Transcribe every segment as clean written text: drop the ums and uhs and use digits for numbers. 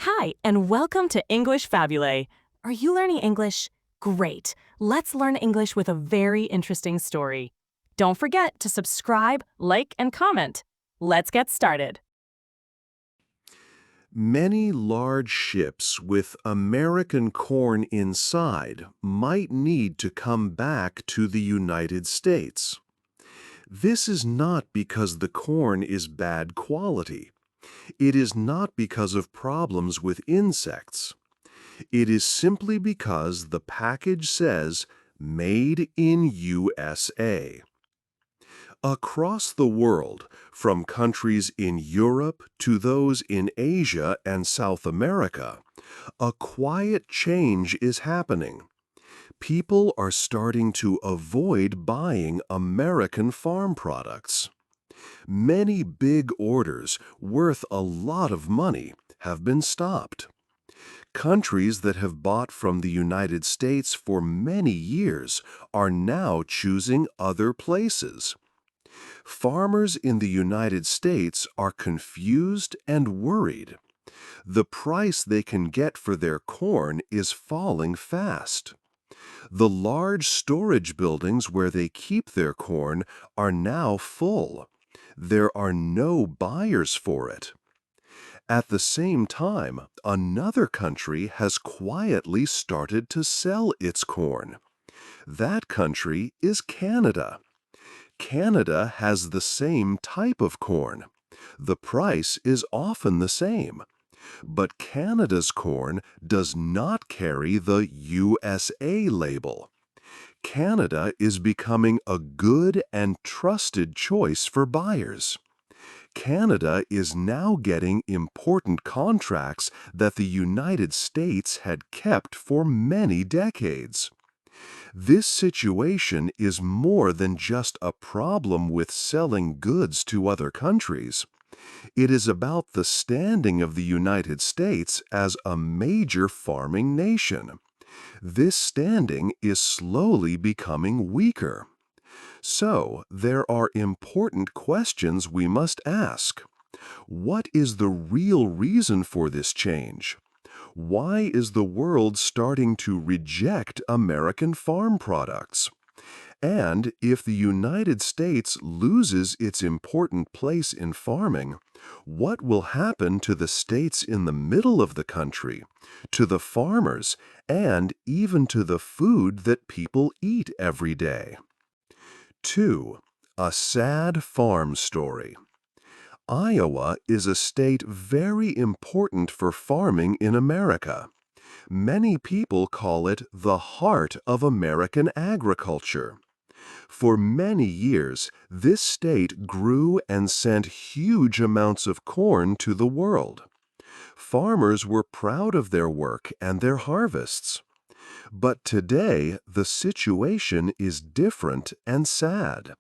Hi, and welcome to English-Fabule. Are you learning English? Great. Let's learn English with a very interesting story. Don't forget to subscribe, like, and comment. Let's get started. Many large ships with American corn inside might need to come back to the United States. This is not because the corn is bad quality. It is not because of problems with insects. It is simply because the package says, "Made in USA." Across the world, from countries in Europe to those in Asia and South America, a quiet change is happening. People are starting to avoid buying American farm products. Many big orders worth a lot of money have been stopped. Countries that have bought from the United States for many years are now choosing other places. Farmers in the United States are confused and worried. The price they can get for their corn is falling fast. The large storage buildings where they keep their corn are now full. There are no buyers for it. At the same time, another country has quietly started to sell its corn. That country is Canada. Canada has the same type of corn. The price is often the same. But Canada's corn does not carry the USA label. Canada is becoming a good and trusted choice for buyers. Canada is now getting important contracts that the United States had kept for many decades. This situation is more than just a problem with selling goods to other countries. It is about the standing of the United States as a major farming nation. This standing is slowly becoming weaker. So, there are important questions we must ask. What is the real reason for this change? Why is the world starting to reject American farm products? And if the United States loses its important place in farming, what will happen to the states in the middle of the country, to the farmers, and even to the food that people eat every day? 2. A sad farm story. Iowa is a state very important for farming in America. Many people call it the heart of American agriculture. For many years, this state grew and sent huge amounts of corn to the world. Farmers were proud of their work and their harvests. But today, the situation is different and sad.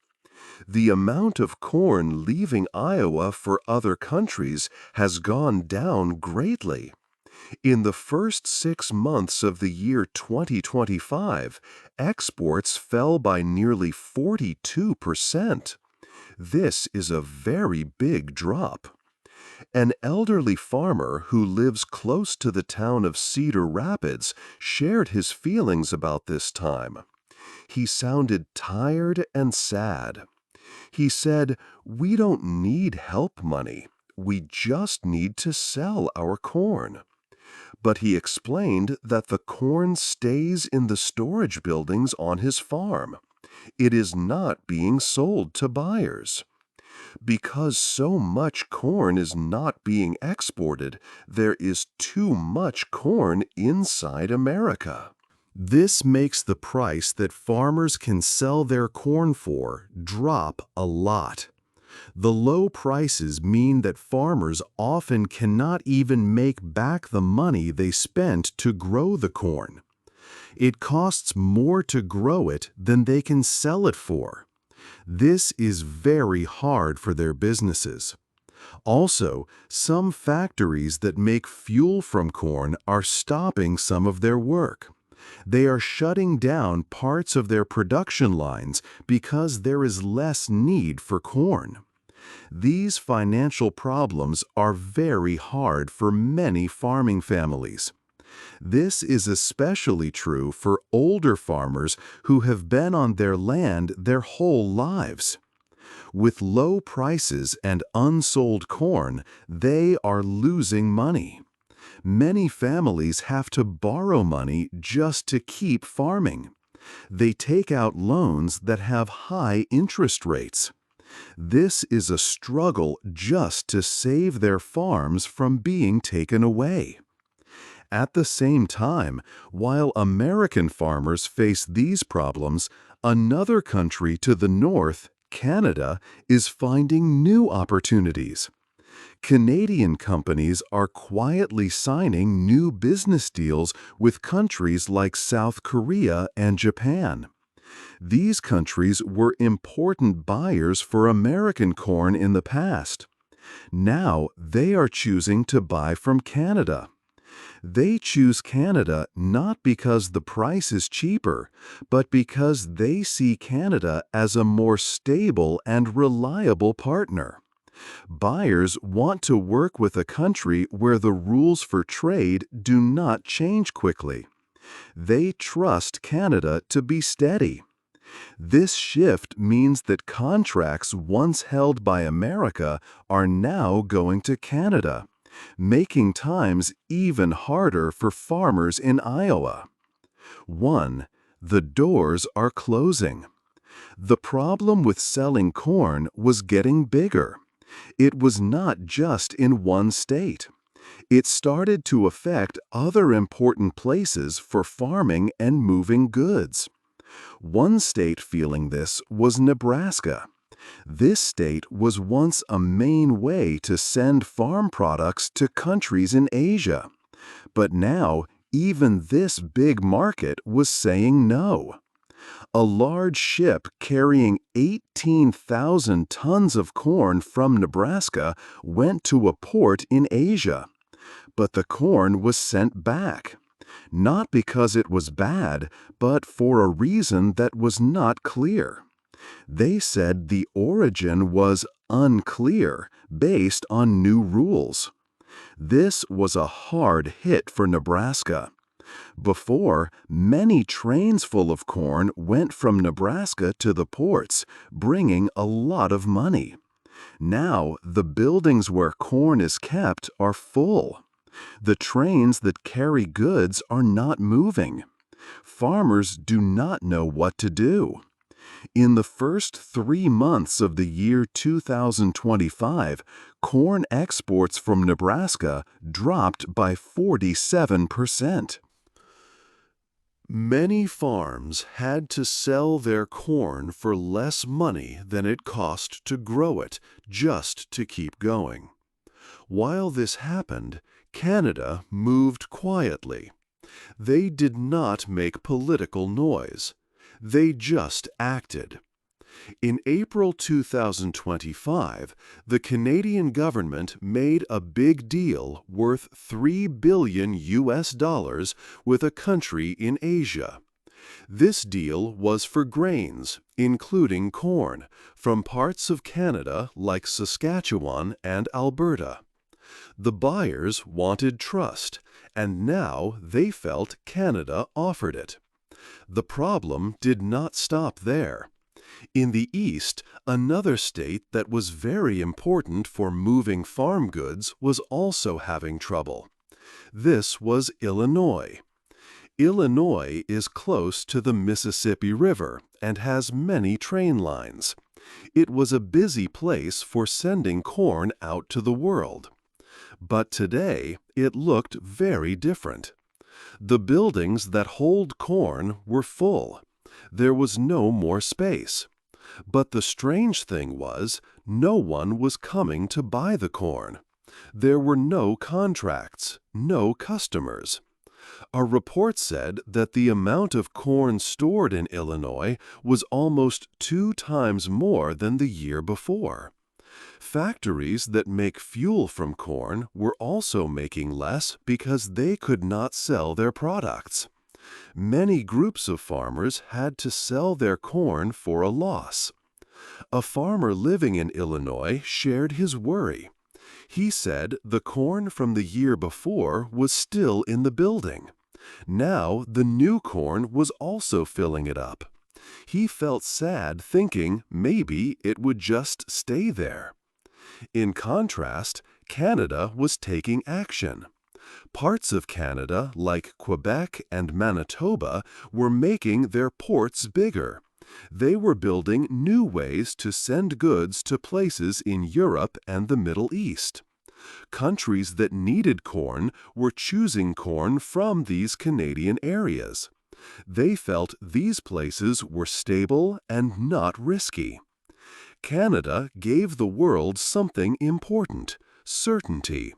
The amount of corn leaving Iowa for other countries has gone down greatly. In the first 6 months of the year 2025, exports fell by nearly 42%. This is a very big drop. An elderly farmer who lives close to the town of Cedar Rapids shared his feelings about this time. He sounded tired and sad. He said, "We don't need help money. We just need to sell our corn." But he explained that the corn stays in the storage buildings on his farm. It is not being sold to buyers. Because so much corn is not being exported, there is too much corn inside America. This makes the price that farmers can sell their corn for drop a lot. The low prices mean that farmers often cannot even make back the money they spent to grow the corn. It costs more to grow it than they can sell it for. This is very hard for their businesses. Also, some factories that make fuel from corn are stopping some of their work. They are shutting down parts of their production lines because there is less need for corn. These financial problems are very hard for many farming families. This is especially true for older farmers who have been on their land their whole lives. With low prices and unsold corn, they are losing money. Many families have to borrow money just to keep farming. They take out loans that have high interest rates. This is a struggle just to save their farms from being taken away. At the same time, while American farmers face these problems, another country to the north, Canada, is finding new opportunities. Canadian companies are quietly signing new business deals with countries like South Korea and Japan. These countries were important buyers for American corn in the past. Now they are choosing to buy from Canada. They choose Canada not because the price is cheaper, but because they see Canada as a more stable and reliable partner. Buyers want to work with a country where the rules for trade do not change quickly. They trust Canada to be steady. This shift means that contracts once held by America are now going to Canada, making times even harder for farmers in Iowa. 1. The doors are closing. The problem with selling corn was getting bigger. It was not just in one state. It started to affect other important places for farming and moving goods. One state feeling this was Nebraska. This state was once a main way to send farm products to countries in Asia. But now, even this big market was saying no. A large ship carrying 18,000 tons of corn from Nebraska went to a port in Asia. But the corn was sent back. Not because it was bad, but for a reason that was not clear. They said the origin was unclear, based on new rules. This was a hard hit for Nebraska. Before, many trains full of corn went from Nebraska to the ports, bringing a lot of money. Now, the buildings where corn is kept are full. The trains that carry goods are not moving. Farmers do not know what to do. In the first 3 months of the year 2025, corn exports from Nebraska dropped by 47%. Many farms had to sell their corn for less money than it cost to grow it, just to keep going. While this happened, Canada moved quietly. They did not make political noise. They just acted. In April 2025, the Canadian government made a big deal worth $3 billion with a country in Asia. This deal was for grains, including corn, from parts of Canada like Saskatchewan and Alberta. The buyers wanted trust, and now they felt Canada offered it. The problem did not stop there. In the East, another state that was very important for moving farm goods was also having trouble. This was Illinois. Illinois is close to the Mississippi River and has many train lines. It was a busy place for sending corn out to the world. But today, it looked very different. The buildings that hold corn were full. There was no more space. But the strange thing was, no one was coming to buy the corn. There were no contracts, no customers. A report said that the amount of corn stored in Illinois was almost 2 times more than the year before. Factories that make fuel from corn were also making less because they could not sell their products. Many groups of farmers had to sell their corn for a loss. A farmer living in Illinois shared his worry. He said the corn from the year before was still in the building. Now the new corn was also filling it up. He felt sad thinking maybe it would just stay there. In contrast, Canada was taking action. Parts of Canada, like Quebec and Manitoba, were making their ports bigger. They were building new ways to send goods to places in Europe and the Middle East. Countries that needed corn were choosing corn from these Canadian areas. They felt these places were stable and not risky. Canada gave the world something important: certainty.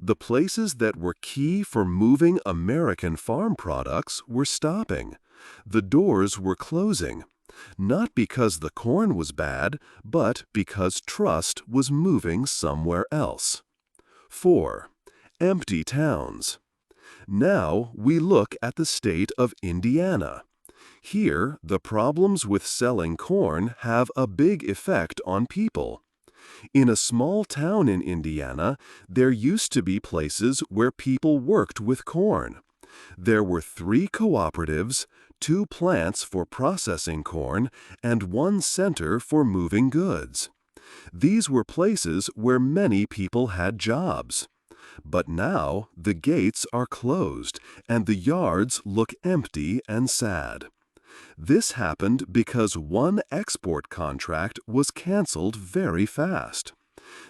The places that were key for moving American farm products were stopping. The doors were closing, not because the corn was bad, but because trust was moving somewhere else. 4. Empty towns. Now we look at the state of Indiana. Here, the problems with selling corn have a big effect on people. In a small town in Indiana, there used to be places where people worked with corn. There were 3 cooperatives, 2 plants for processing corn, and 1 center for moving goods. These were places where many people had jobs. But now the gates are closed and the yards look empty and sad. This happened because 1 export contract was canceled very fast.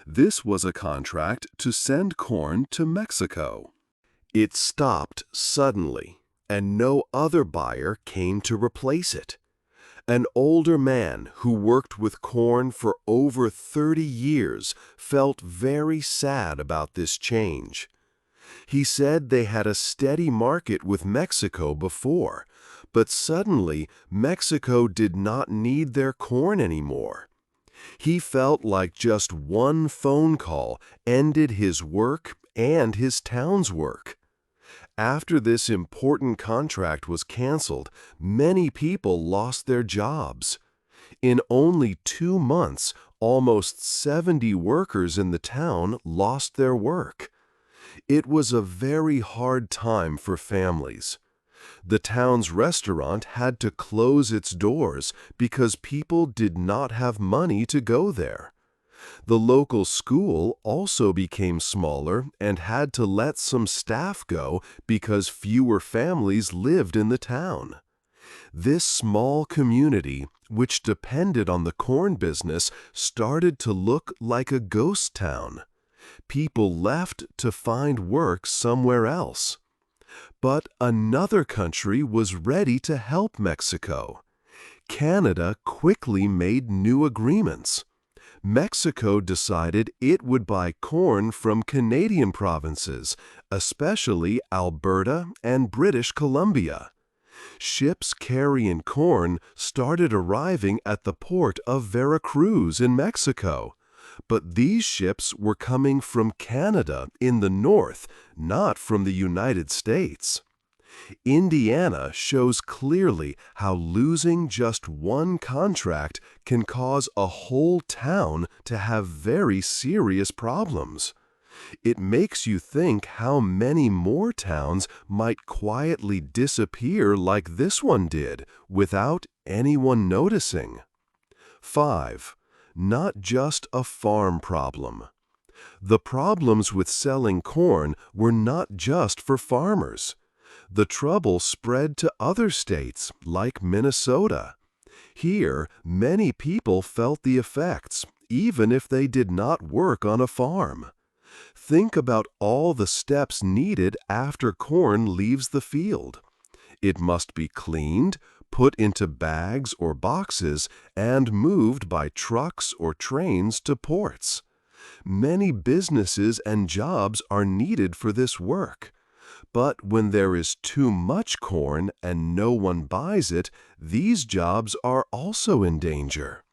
This was a contract to send corn to Mexico. It stopped suddenly, and no other buyer came to replace it. An older man who worked with corn for over 30 years felt very sad about this change. He said they had a steady market with Mexico before, but suddenly Mexico did not need their corn anymore. He felt like just 1 phone call ended his work and his town's work. After this important contract was canceled, many people lost their jobs. In only 2 months, almost 70 workers in the town lost their work. It was a very hard time for families. The town's restaurant had to close its doors because people did not have money to go there. The local school also became smaller and had to let some staff go because fewer families lived in the town. This small community, which depended on the corn business, started to look like a ghost town. People left to find work somewhere else. But another country was ready to help Mexico. Canada quickly made new agreements. Mexico decided it would buy corn from Canadian provinces, especially Alberta and British Columbia. Ships carrying corn started arriving at the port of Veracruz in Mexico. But these ships were coming from Canada in the north, not from the United States. Indiana shows clearly how losing just 1 contract can cause a whole town to have very serious problems. It makes you think how many more towns might quietly disappear like this one did, without anyone noticing. 5. Not just a farm problem. The problems with selling corn were not just for farmers. The trouble spread to other states, like Minnesota. Here, many people felt the effects, even if they did not work on a farm. Think about all the steps needed after corn leaves the field. It must be cleaned, put into bags or boxes, and moved by trucks or trains to ports. Many businesses and jobs are needed for this work. But when there is too much corn and no one buys it, these jobs are also in danger.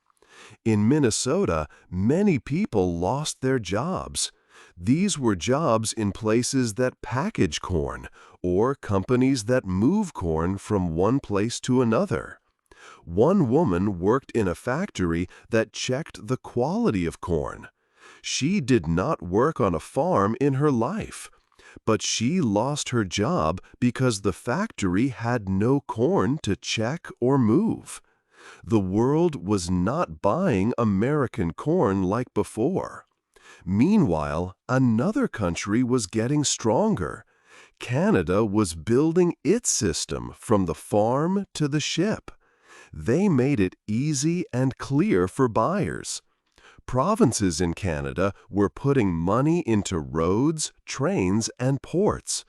In Minnesota, many people lost their jobs. These were jobs in places that package corn or companies that move corn from one place to another. One woman worked in a factory that checked the quality of corn. She did not work on a farm in her life, but she lost her job because the factory had no corn to check or move. The world was not buying American corn like before. Meanwhile, another country was getting stronger. Canada was building its system from the farm to the ship. They made it easy and clear for buyers. Provinces in Canada were putting money into roads, trains, and ports.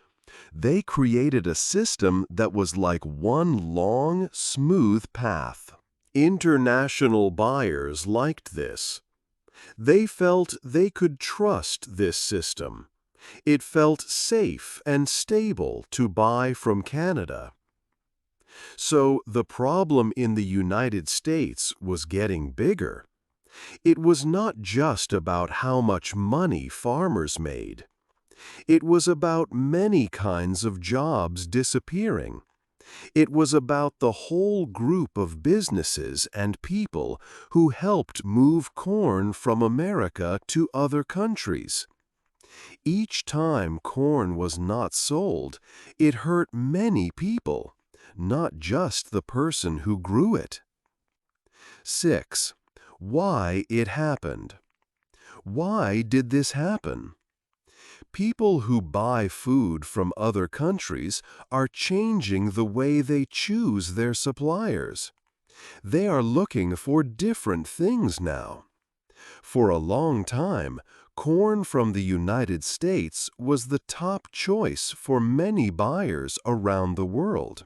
They created a system that was like one long, smooth path. International buyers liked this. They felt they could trust this system. It felt safe and stable to buy from Canada. So the problem in the United States was getting bigger. It was not just about how much money farmers made. It was about many kinds of jobs disappearing. It was about the whole group of businesses and people who helped move corn from America to other countries. Each time corn was not sold, it hurt many people, not just the person who grew it. 6. Why it happened. Why did this happen? People who buy food from other countries are changing the way they choose their suppliers. They are looking for different things now. For a long time, corn from the United States was the top choice for many buyers around the world.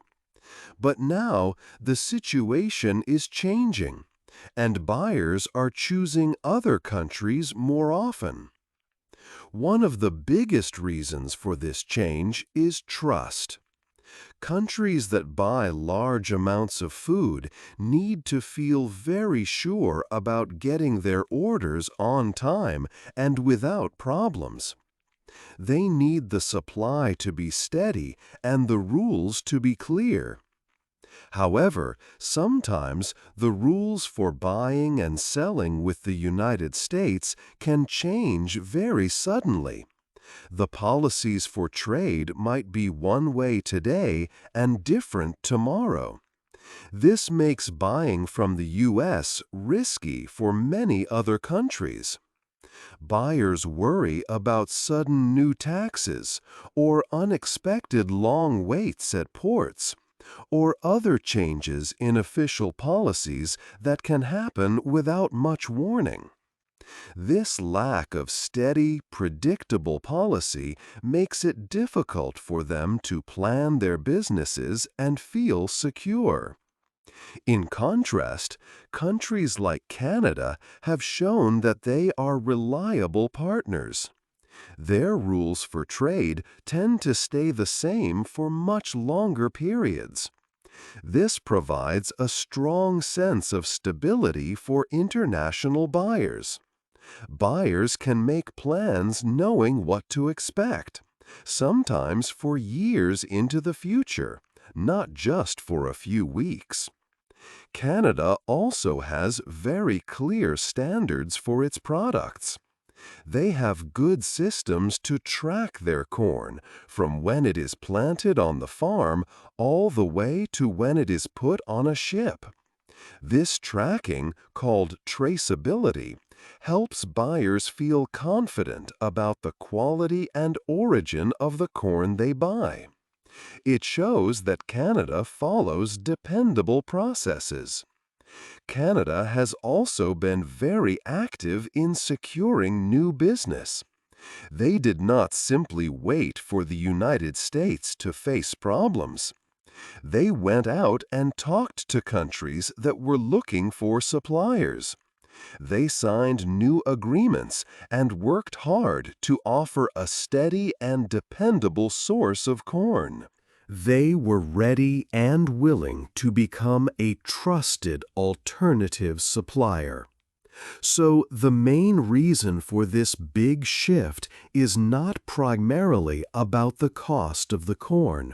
But now the situation is changing, and buyers are choosing other countries more often. One of the biggest reasons for this change is trust. Countries that buy large amounts of food need to feel very sure about getting their orders on time and without problems. They need the supply to be steady and the rules to be clear. However, sometimes the rules for buying and selling with the United States can change very suddenly. The policies for trade might be one way today and different tomorrow. This makes buying from the U.S. risky for many other countries. Buyers worry about sudden new taxes or unexpected long waits at ports, or other changes in official policies that can happen without much warning. This lack of steady, predictable policy makes it difficult for them to plan their businesses and feel secure. In contrast, countries like Canada have shown that they are reliable partners. Their rules for trade tend to stay the same for much longer periods. This provides a strong sense of stability for international buyers. Buyers can make plans knowing what to expect, sometimes for years into the future, not just for a few weeks. Canada also has very clear standards for its products. They have good systems to track their corn from when it is planted on the farm all the way to when it is put on a ship. This tracking, called traceability, helps buyers feel confident about the quality and origin of the corn they buy. It shows that Canada follows dependable processes. Canada has also been very active in securing new business. They did not simply wait for the United States to face problems. They went out and talked to countries that were looking for suppliers. They signed new agreements and worked hard to offer a steady and dependable source of corn. They were ready and willing to become a trusted alternative supplier. So the main reason for this big shift is not primarily about the cost of the corn.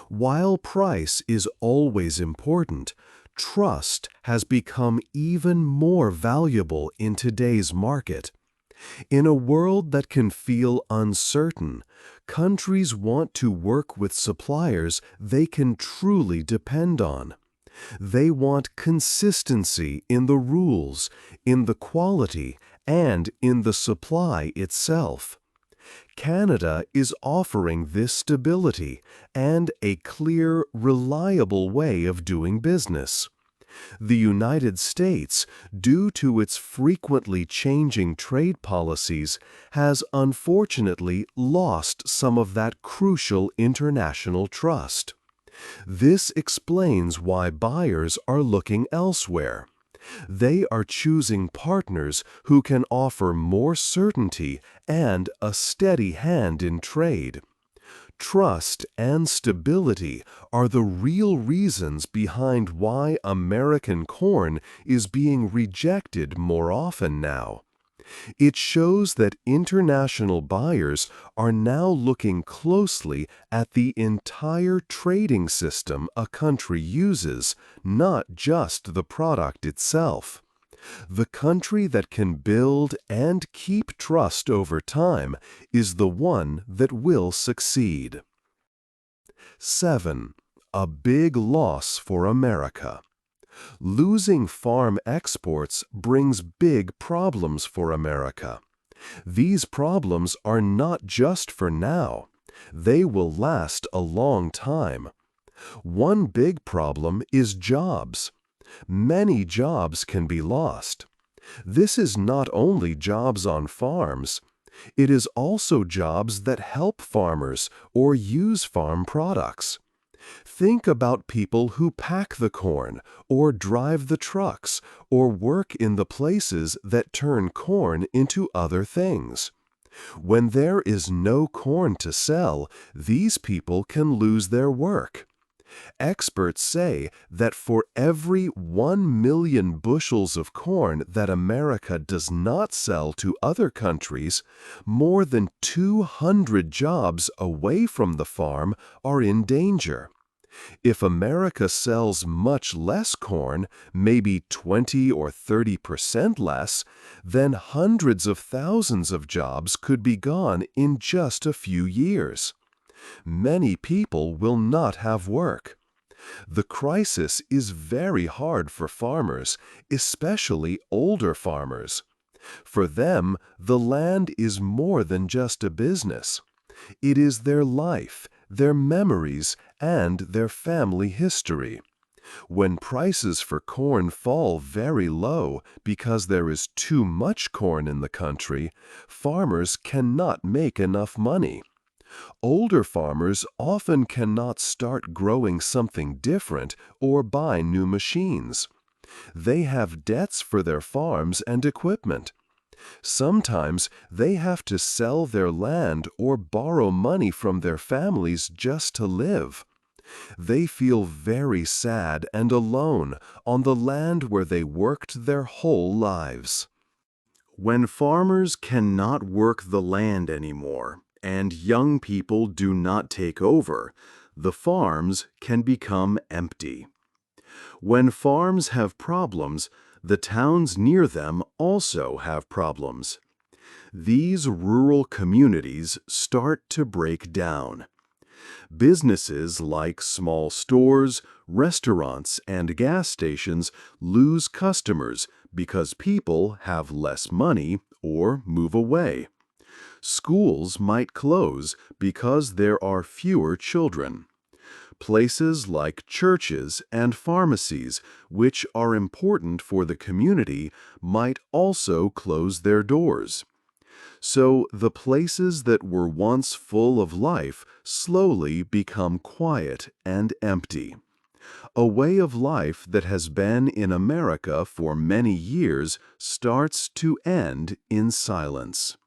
While price is always important, Trust has become even more valuable in today's market. In a world that can feel uncertain, countries want to work with suppliers they can truly depend on. They want consistency in the rules, in the quality, and in the supply itself. Canada is offering this stability and a clear, reliable way of doing business. The United States, due to its frequently changing trade policies, has unfortunately lost some of that crucial international trust. This explains why buyers are looking elsewhere. They are choosing partners who can offer more certainty and a steady hand in trade. Trust and stability are the real reasons behind why American corn is being rejected more often now. It shows that international buyers are now looking closely at the entire trading system a country uses, not just the product itself. The country that can build and keep trust over time is the one that will succeed. 7. A big loss for America. Losing farm exports brings big problems for America. These problems are not just for now. They will last a long time. One big problem is jobs. Many jobs can be lost. This is not only jobs on farms. It is also jobs that help farmers or use farm products. Think about people who pack the corn, or drive the trucks, or work in the places that turn corn into other things. When there is no corn to sell, these people can lose their work. Experts say that for every 1 million bushels of corn that America does not sell to other countries, more than 200 jobs away from the farm are in danger. If America sells much less corn, maybe 20 or 30% less, then hundreds of thousands of jobs could be gone in just a few years. Many people will not have work. The crisis is very hard for farmers, especially older farmers. For them, the land is more than just a business. It is their life, their memories, and their family history. When prices for corn fall very low because there is too much corn in the country, farmers cannot make enough money. Older farmers often cannot start growing something different or buy new machines. They have debts for their farms and equipment. Sometimes they have to sell their land or borrow money from their families just to live. They feel very sad and alone on the land where they worked their whole lives. When farmers cannot work the land anymore, and young people do not take over, the farms can become empty. When farms have problems, the towns near them also have problems. These rural communities start to break down. Businesses like small stores, restaurants, and gas stations lose customers because people have less money or move away. Schools might close because there are fewer children. Places like churches and pharmacies, which are important for the community, might also close their doors. So the places that were once full of life slowly become quiet and empty. A way of life that has been in America for many years starts to end in silence.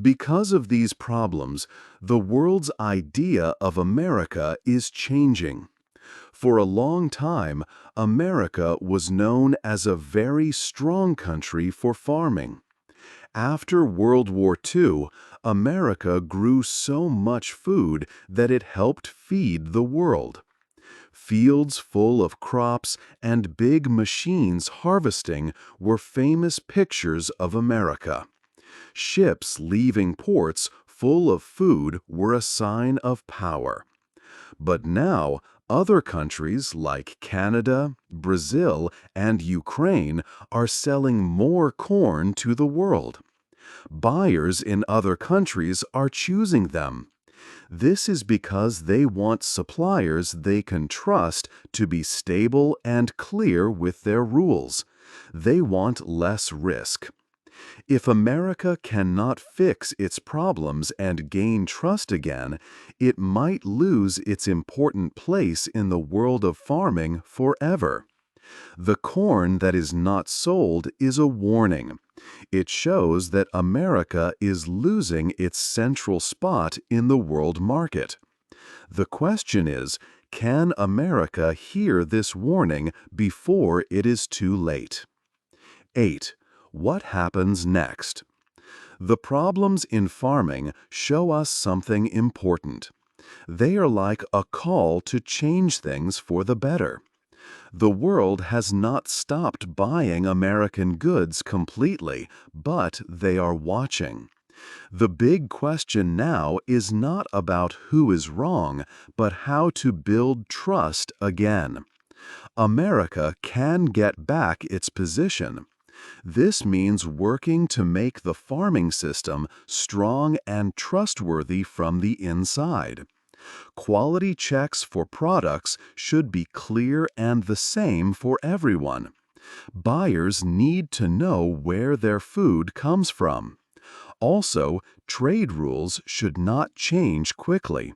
Because of these problems, the world's idea of America is changing. For a long time, America was known as a very strong country for farming. After World War II, America grew so much food that it helped feed the world. Fields full of crops and big machines harvesting were famous pictures of America. Ships leaving ports full of food were a sign of power. But now, other countries like Canada, Brazil, and Ukraine are selling more corn to the world. Buyers in other countries are choosing them. This is because they want suppliers they can trust to be stable and clear with their rules. They want less risk. If America cannot fix its problems and gain trust again, it might lose its important place in the world of farming forever. The corn that is not sold is a warning. It shows that America is losing its central spot in the world market. The question is, can America hear this warning before it is too late? 8. What happens next? The problems in farming show us something important. They are like a call to change things for the better. The world has not stopped buying American goods completely, but they are watching. The big question now is not about who is wrong, but how to build trust again. America can get back its position. This means working to make the farming system strong and trustworthy from the inside. Quality checks for products should be clear and the same for everyone. Buyers need to know where their food comes from. Also, trade rules should not change quickly.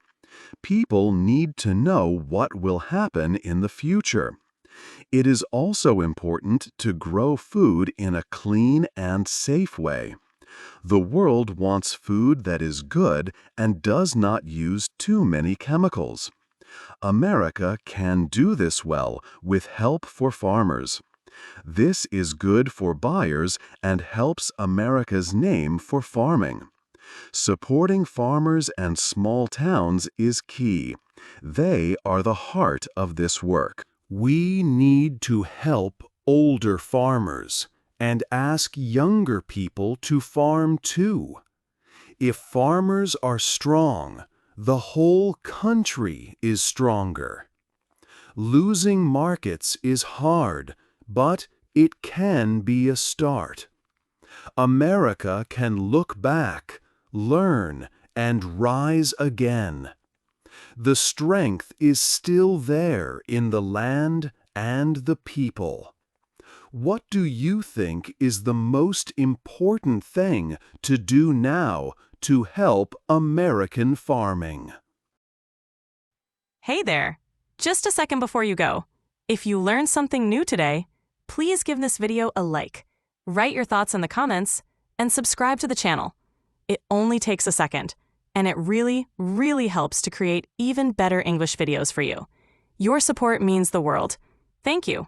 People need to know what will happen in the future. It is also important to grow food in a clean and safe way. The world wants food that is good and does not use too many chemicals. America can do this well with help for farmers. This is good for buyers and helps America's name for farming. Supporting farmers and small towns is key. They are the heart of this work. We need to help older farmers and ask younger people to farm too. If farmers are strong, the whole country is stronger. Losing markets is hard, but it can be a start. America can look back, learn, and rise again. The strength is still there in the land and the people. What do you think is the most important thing to do now to help American farming? Hey there! Just a second before you go. If you learned something new today, please give this video a like, write your thoughts in the comments, and subscribe to the channel. It only takes a second, and it really, really helps to create even better English videos for you. Your support means the world. Thank you.